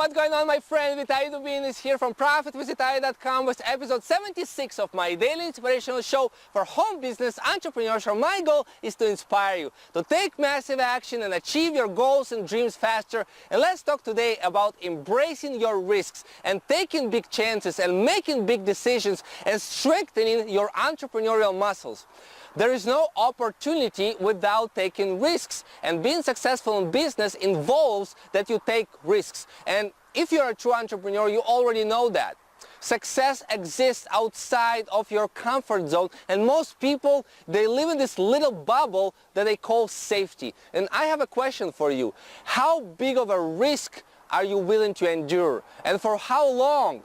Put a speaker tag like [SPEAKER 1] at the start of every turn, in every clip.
[SPEAKER 1] what's going on, my friend? Vitaliy Dubinin is here from ProfitWithVitaliy.com with episode 76 of my daily inspirational show for home business entrepreneurs. My goal is to inspire you to take massive action and achieve your goals and dreams faster. And let's talk today about embracing your risks and taking big chances and making big decisions and strengthening your entrepreneurial muscles. There is no opportunity without taking risks, and being successful in business involves that you take risks. And if you're a true entrepreneur, you already know that. Success exists outside of your comfort zone, and most people, they live in this little bubble that they call safety. And I have a question for you. How big of a risk are you willing to endure? And for how long?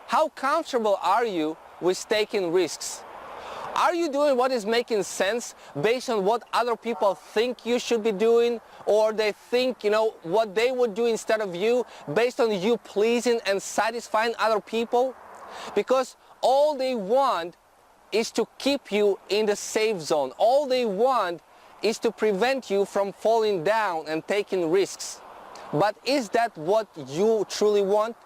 [SPEAKER 1] How comfortable are you with taking risks? Are you doing what is making sense based on what other people think you should be doing, or they think, what they would do instead of you, based on you pleasing and satisfying other people? Because all they want is to keep you in the safe zone. All they want is to prevent you from falling down and taking risks. But is that what you truly want?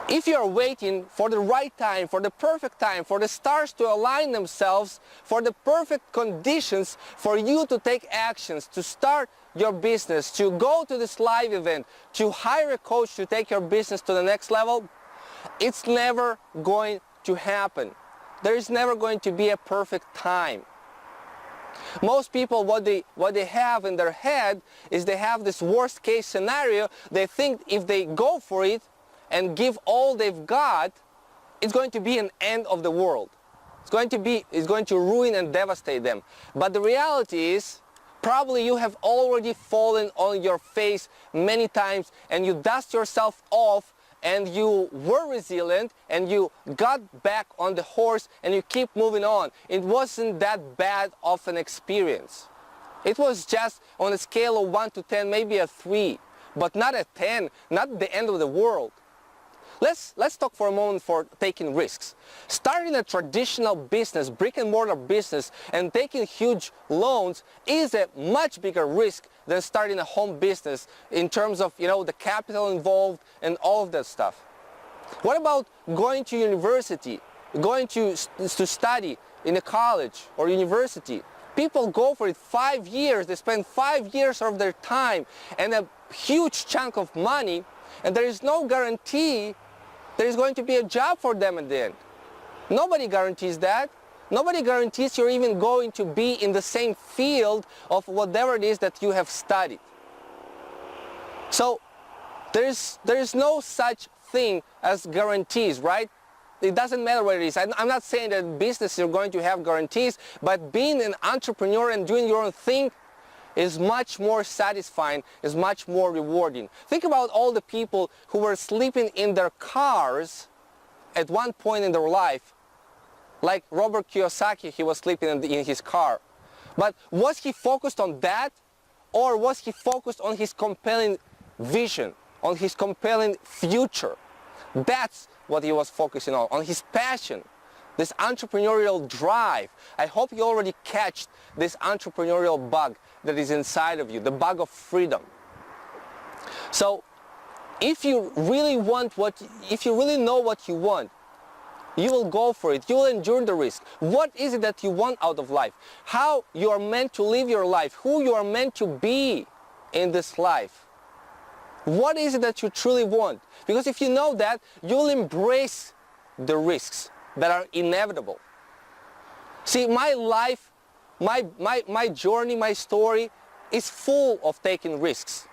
[SPEAKER 1] If you are waiting for the right time, for the perfect time, for the stars to align themselves, for the perfect conditions for you to take actions, to start your business, to go to this live event, to hire a coach to take your business to the next level, it's never going to happen. There is never going to be a perfect time. Most people, what they have in their head is they have this worst case scenario. They think if they go for it and give all they've got, it's going to be an end of the world. It's going to ruin and devastate them. But the reality is, probably you have already fallen on your face many times, and you dust yourself off, and you were resilient, and you got back on the horse, and you keep moving on. It wasn't that bad of an experience. It was just on a scale of 1 to 10, maybe a 3, but not a 10, not the end of the world. Let's talk for a moment for taking risks. Starting a traditional business, brick and mortar business, and taking huge loans is a much bigger risk than starting a home business in terms of, the capital involved and all of that stuff. What about going to university, going to study in a college or university? People go for it 5 years, they spend 5 years of their time and a huge chunk of money, and there is no guarantee there is going to be a job for them at the end. Nobody guarantees that. Nobody guarantees you're even going to be in the same field of whatever it is that you have studied. So there is no such thing as guarantees, right? It doesn't matter what it is. I'm not saying that in business you're going to have guarantees, but being an entrepreneur and doing your own thing is much more satisfying, is much more rewarding. Think about all the people who were sleeping in their cars at one point in their life. Like Robert Kiyosaki, he was sleeping in his car. But was he focused on that, or was he focused on his compelling vision, on his compelling future? That's what he was focusing on his passion, this entrepreneurial drive. I hope you already catch this entrepreneurial bug that is inside of you, the bug of freedom. So if you really know what you want, you will go for it. You will endure the risk. What is it that you want out of life? How you are meant to live your life? Who you are meant to be in this life? What is it that you truly want? Because if you know that, you'll embrace the risks that are inevitable. See, my life, my journey, my story is full of taking risks.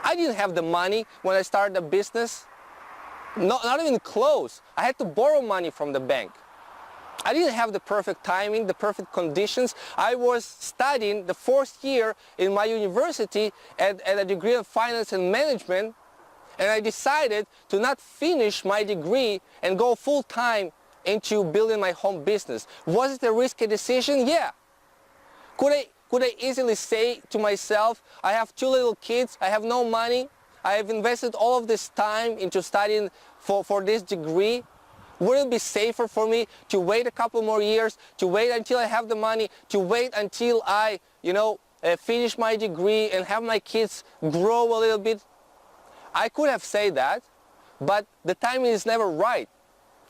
[SPEAKER 1] I didn't have the money when I started a business. Not even close. I had to borrow money from the bank. I didn't have the perfect timing, the perfect conditions. I was studying the 4th year in my university at a degree of finance and management, and I decided to not finish my degree and go full-time into building my home business. Was it a risky decision? Yeah. Could I easily say to myself, I have 2 little kids, I have no money, I have invested all of this time into studying for this degree? Would it be safer for me to wait a couple more years, to wait until I have the money, to wait until I, finish my degree and have my kids grow a little bit? I could have said that, but the timing is never right.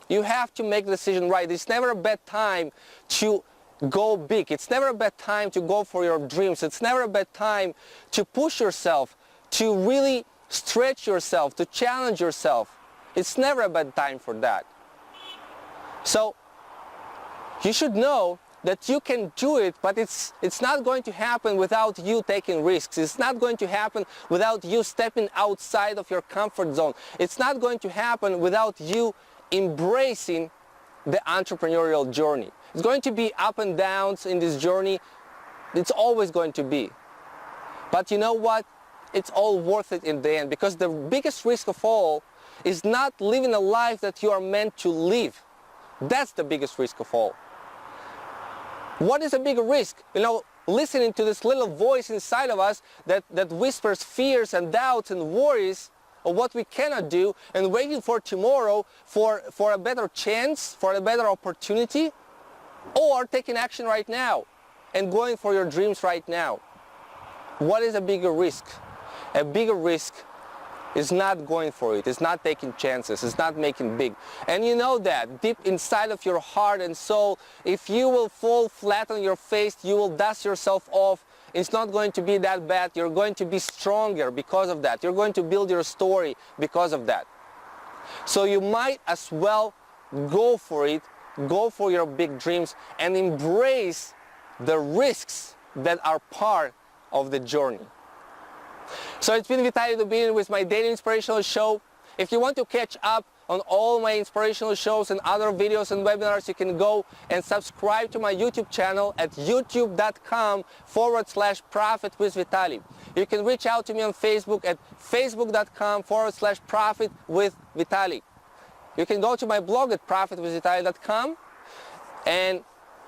[SPEAKER 1] You have to make the decision right. It's never a bad time to go big. It's never a bad time to go for your dreams. It's never a bad time to push yourself, to really stretch yourself, to challenge yourself. It's never a bad time for that. So you should know that you can do it, but it's not going to happen without you taking risks. It's not going to happen without you stepping outside of your comfort zone. It's not going to happen without you embracing the entrepreneurial journey. It's going to be up and downs in this journey. It's always going to be. But you know what? It's all worth it in the end, because the biggest risk of all is not living a life that you are meant to live. That's the biggest risk of all. What is a bigger risk? You know, listening to this little voice inside of us that whispers fears and doubts and worries of what we cannot do, and waiting for tomorrow for a better chance, for a better opportunity, or taking action right now and going for your dreams right now. What is a bigger risk? A bigger risk is not going for it. It's not taking chances. It's not making big. And you know that deep inside of your heart and soul, if you will fall flat on your face, you will dust yourself off. It's not going to be that bad. You're going to be stronger because of that. You're going to build your story because of that. So you might as well go for it, go for your big dreams, and embrace the risks that are part of the journey. So it's been Vitaliy Dubinin with my daily inspirational show. If you want to catch up on all my inspirational shows and other videos and webinars, you can go and subscribe to my YouTube channel at youtube.com/Profit with Vitaliy. You can reach out to me on Facebook at facebook.com/Profit with Vitaliy. You can go to my blog at profitwithvitaliy.com, and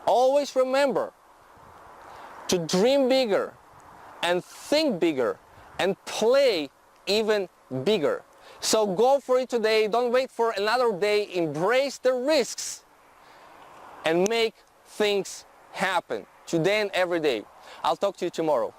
[SPEAKER 1] always remember to dream bigger and think bigger and play even bigger. So go for it today. Don't wait for another day. Embrace the risks and make things happen today and every day. I'll talk to you tomorrow.